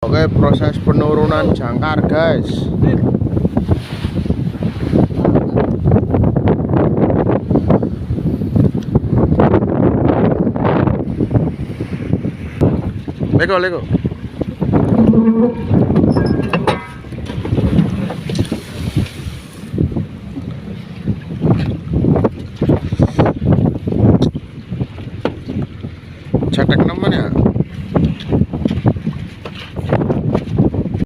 Oke, proses penurunan jangkar, guys. Lego, Lego. Cetek nemen ya.